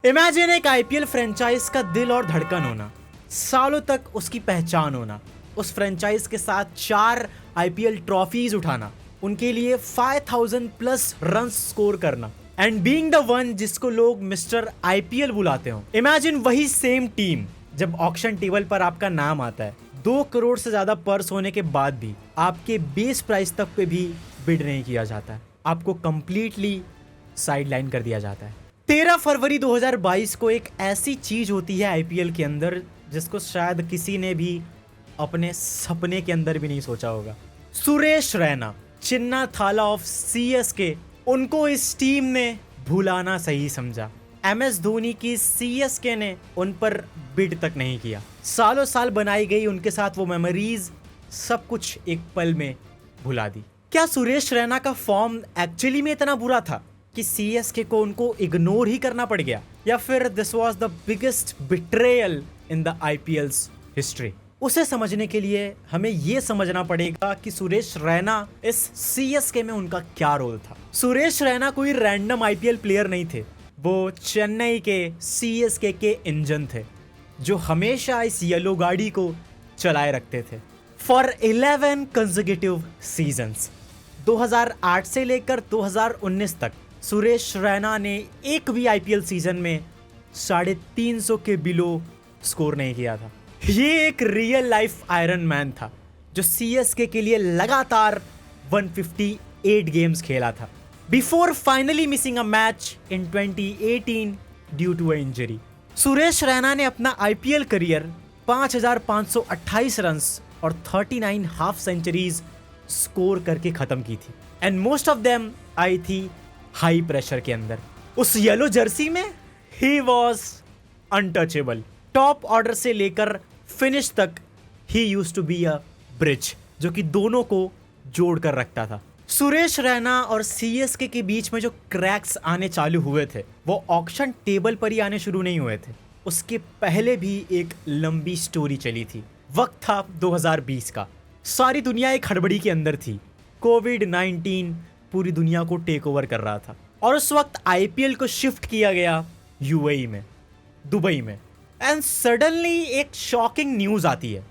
Imagine एक IPL franchise का दिल और धड़कन होना, सालों तक उसकी पहचान होना, उस फ्रेंचाइज के साथ 4 आईपीएल ट्रॉफीज उठाना, उनके लिए 5000 प्लस रन स्कोर करना एंड बीइंग द वन जिसको लोग मिस्टर आईपीएल बुलाते हो। इमेजिन वही सेम टीम जब ऑक्शन टेबल पर आपका नाम आता है, 2 करोड़ से ज्यादा पर्स होने के बाद भी आपके बेस प्राइस तक पे भी बिड नहीं किया जाता है, आपको कंप्लीटली साइडलाइन कर दिया जाता है। 13 फरवरी 2022 को एक ऐसी चीज होती है आईपीएल के अंदर जिसको शायद किसी ने भी अपने सपने के अंदर भी नहीं सोचा होगा। सुरेश रैना, चिन्ना थाला ऑफ सीएसके, उनको इस टीम ने भुलाना सही समझा। एमएस धोनी की सीएसके ने उन पर बिड तक नहीं किया। सालों साल बनाई गई उनके साथ वो मेमोरीज सब कुछ एक पल में भुला दी। क्या सुरेश रैना का फॉर्म एक्चुअली में इतना बुरा था कि सीएसके को उनको इग्नोर ही करना पड़ गया, या फिर this was the biggest betrayal in the IPLs history? उसे समझने के लिए हमें यह समझना पड़ेगा कि सुरेश रैना इस सीएसके में उनका क्या रोल था। सुरेश रैना कोई रैंडम आईपीएल प्लेयर नहीं थे, वो चेन्नई के सीएसके के इंजन थे जो हमेशा इस येलो गाड़ी को चलाए रखते थे फॉर 11 कंसेक्यूटिव सीजन्स। 2008 से लेकर 2019 तक सुरेश रैना ने एक भी आईपीएल सीजन में 350 के बिलो स्कोर नहीं किया था। ये एक रियल लाइफ आयरन मैन था जो सीएसके के लिए लगातार 158 गेम्स खेला था before finally missing a match in 2018 due to a injury. Suresh Raina ने अपना आईपीएल करियर 5528 रन्स और 39 हाफ सेंचुरीज स्कोर करके खत्म की थी एंड मोस्ट ऑफ देम आई थी हाई प्रेशर के अंदर। उस येलो जर्सी में ही वॉज अनटचेबल। टॉप ऑर्डर से लेकर फिनिश तक ही used to be a bridge जो कि दोनों को जोड़ कर रखता था। सुरेश रैना और सीएसके के बीच में जो क्रैक्स आने चालू हुए थे वो ऑक्शन टेबल पर ही आने शुरू नहीं हुए थे, उसके पहले भी एक लंबी स्टोरी चली थी। वक्त था 2020 का, सारी दुनिया एक हड़बड़ी के अंदर थी। कोविड-19 पूरी दुनिया को टेक ओवर कर रहा था और उस वक्त आईपीएल को शिफ्ट किया गया यूएई में, दुबई में। एंड सडनली एक शॉकिंग न्यूज आती है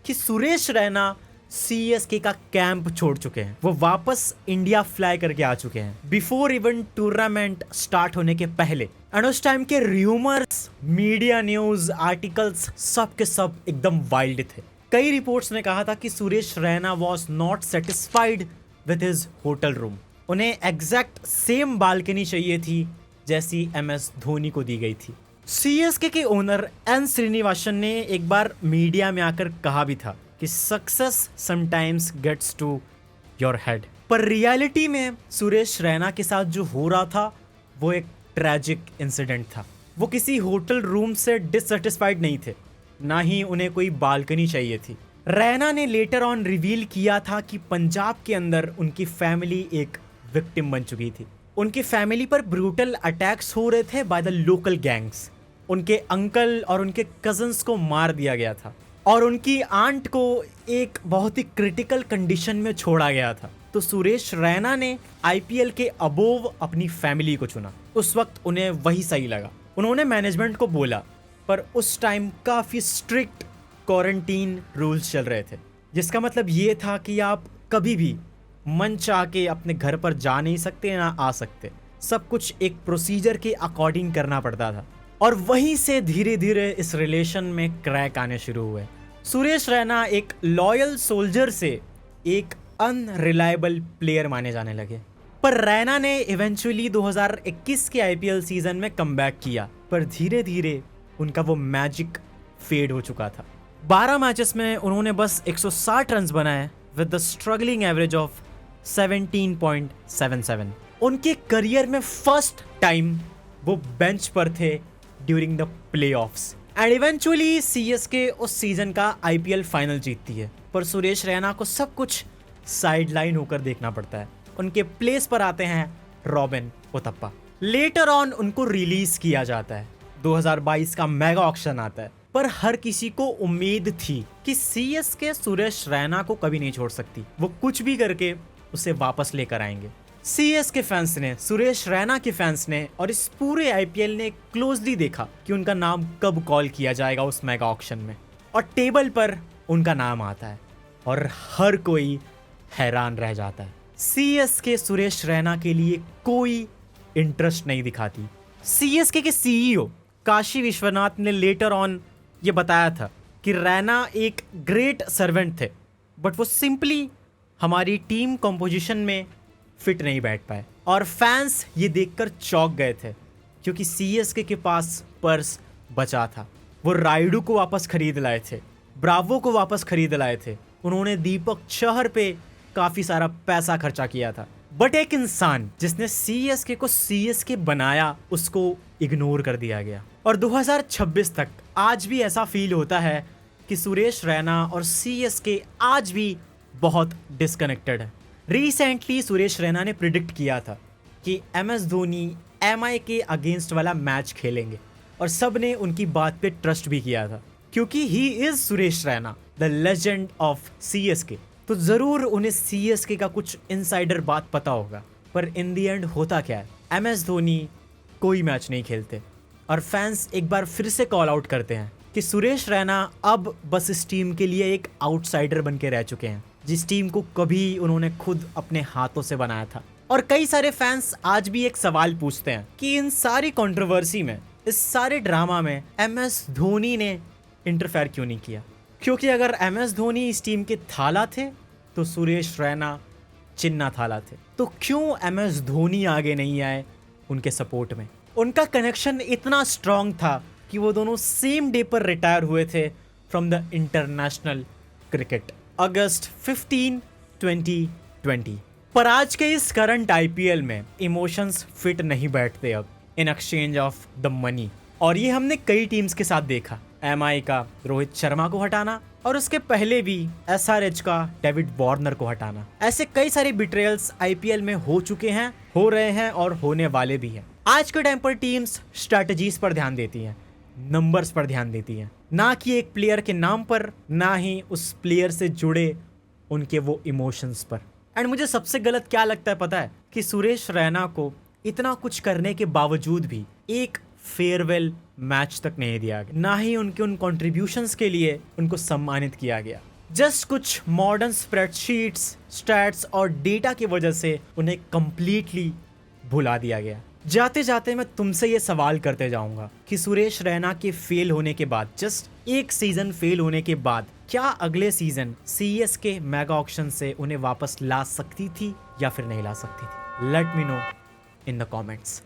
कि सुरेश रैना सीएसके का कैंप छोड़ चुके हैं, वो वापस इंडिया फ्लाई करके आ चुके हैं बिफोर इवन टूर्नामेंट स्टार्ट होने के पहले। एंड उस टाइम के रूमर्स, मीडिया न्यूज, आर्टिकल्स सब के सब एकदम वाइल्ड थे। कई रिपोर्ट्स ने कहा था कि Suresh Raina was not satisfied with his hotel room, उन्हें एग्जैक्ट सेम बालकनी चाहिए थी जैसी एमएस धोनी को दी गई थी। सीएसके के ओनर एन श्रीनिवासन ने एक बार मीडिया में आकर कहा भी था कि success sometimes gets to your head. पर रियलिटी में सुरेश रैना के साथ जो हो रहा था वो एक ट्रैजिक इंसिडेंट था। वो किसी होटल रूम से डिससेटिस्फाइड नहीं थे, ना ही उन्हें कोई बालकनी चाहिए थी। रैना ने लेटर ऑन रिवील किया था कि पंजाब के अंदर उनकी फैमिली एक विक्टिम बन चुकी थी। उनकी फैमिली पर ब्रूटल अटैक्स हो रहे थे बाय द लोकल गैंग्स। उनके अंकल और उनके कजन्स को मार दिया गया था और उनकी आंट को एक बहुत ही क्रिटिकल कंडीशन में छोड़ा गया था। तो सुरेश रैना ने आईपीएल के अबोव अपनी फैमिली को चुना। उस वक्त उन्हें वही सही लगा। उन्होंने मैनेजमेंट को बोला, पर उस टाइम काफ़ी स्ट्रिक्ट क्वारंटीन रूल्स चल रहे थे, जिसका मतलब ये था कि आप कभी भी मन चाह के अपने घर पर जा नहीं सकते ना आ सकते, सब कुछ एक प्रोसीजर के अकॉर्डिंग करना पड़ता था। और वहीं से धीरे धीरे इस रिलेशन में क्रैक आने शुरू हुए। सुरेश रैना एक लॉयल सोल्जर से एक अनरिलायबल प्लेयर माने जाने लगे। पर रैना ने इवेंचुअली 2021 के आईपीएल सीजन में कमबैक किया, पर धीरे धीरे उनका वो मैजिक फेड हो चुका था। 12 मैचेस में उन्होंने बस 160 रन बनाए with the struggling average of 17.77। उनके करियर में फर्स्ट टाइम वो बेंच पर थे during the playoffs. And eventually CSK उस सीजन का आईपीएल फाइनल जीतती है, पर सुरेश रैना को सब कुछ साइडलाइन होकर देखना पड़ता है। उनके प्लेस पर आते हैं रॉबिन उथप्पा। लेटर ऑन उनको रिलीज किया जाता है। 2022 का मेगा ऑक्शन आता है, पर हर किसी को उम्मीद थी कि सीएसके सुरेश रैना को कभी नहीं छोड़ सकती, वो कुछ भी करके उसे वापस लेकर आएंगे। सीएस के फैंस ने, सुरेश रैना के फैंस ने और इस पूरे आईपीएल ने क्लोजली देखा कि उनका नाम कब कॉल किया जाएगा उस मेगा ऑक्शन में, और टेबल पर उनका नाम आता है और हर कोई हैरान रह जाता है। सीएसके सुरेश रैना के लिए कोई इंटरेस्ट नहीं दिखाती। सीएसके के सीईओ काशी विश्वनाथ ने लेटर ऑन ये बताया था कि रैना एक ग्रेट सर्वेंट थे, बट वो सिंपली हमारी टीम कंपोजिशन में फिट नहीं बैठ पाए। और फैंस ये देखकर चौंक गए थे क्योंकि सीएसके के पास पर्स बचा था। वो राइडू को वापस खरीद लाए थे, ब्रावो को वापस खरीद लाए थे, उन्होंने दीपक चहर पे काफ़ी सारा पैसा खर्चा किया था। बट एक इंसान जिसने सीएसके को सीएसके बनाया, उसको इग्नोर कर दिया गया। और 2026 तक आज भी ऐसा फील होता है कि सुरेश रैना और सीएसके आज भी बहुत डिस्कनेक्टेड है। रिसेंटली सुरेश रैना ने प्रिडिक्ट किया था कि एमएस धोनी एमआई के अगेंस्ट वाला मैच खेलेंगे और सब ने उनकी बात पे ट्रस्ट भी किया था क्योंकि he is Suresh Raina, the legend of CSK. तो ज़रूर उन्हें सीएसके का कुछ इनसाइडर बात पता होगा। पर इन दी एंड होता क्या है, एमएस धोनी कोई मैच नहीं खेलते और फैंस एक बार फिर से कॉल आउट करते हैं कि सुरेश रैना अब बस इस टीम के लिए एक आउटसाइडर बन के रह चुके हैं, जिस टीम को कभी उन्होंने खुद अपने हाथों से बनाया था। और कई सारे फैंस आज भी एक सवाल पूछते हैं कि इन सारी कंट्रोवर्सी में, इस सारे ड्रामा में एमएस धोनी ने इंटरफेयर क्यों नहीं किया? क्योंकि अगर एमएस धोनी इस टीम के थाला थे तो सुरेश रैना चिन्ना थाला थे। तो क्यों एमएस धोनी आगे नहीं आए उनके सपोर्ट में? उनका कनेक्शन इतना स्ट्रांग था कि वो दोनों सेम डे पर रिटायर हुए थे फ्रॉम द इंटरनेशनल क्रिकेट, अगस्त 15, 2020। पर आज के इस करंट आईपीएल में इमोशंस फिट नहीं बैठते अब in exchange of the money. और ये हमने कई टीम्स के साथ देखा, एमआई का रोहित शर्मा को हटाना और उसके पहले भी एसआरएच का डेविड वार्नर को हटाना। ऐसे कई सारे बिट्रेयल्स आईपीएल में हो चुके हैं, हो रहे हैं और होने वाले भी हैं। आज के टाइम पर टीम्स स्ट्रैटेजीज पर ध्यान देती हैं, नंबर्स पर ध्यान देती हैं, ना कि एक प्लेयर के नाम पर, ना ही उस प्लेयर से जुड़े उनके वो इमोशंस पर। एंड मुझे सबसे गलत क्या लगता है पता है? कि सुरेश रैना को इतना कुछ करने के बावजूद भी एक फेयरवेल मैच तक नहीं दिया गया, ना ही उनके उन कॉन्ट्रीब्यूशंस के लिए उनको सम्मानित किया गया। जस्ट कुछ मॉडर्न स्प्रेडशीट्स, स्टैट्स और डेटा की वजह से उन्हें कंप्लीटली भुला दिया गया। जाते जाते मैं तुमसे ये सवाल करते जाऊंगा कि सुरेश रैना के फेल होने के बाद, जस्ट एक सीजन फेल होने के बाद, क्या अगले सीजन सीएसके मेगा ऑक्शन से उन्हें वापस ला सकती थी या फिर नहीं ला सकती थी? Let me know in the comments.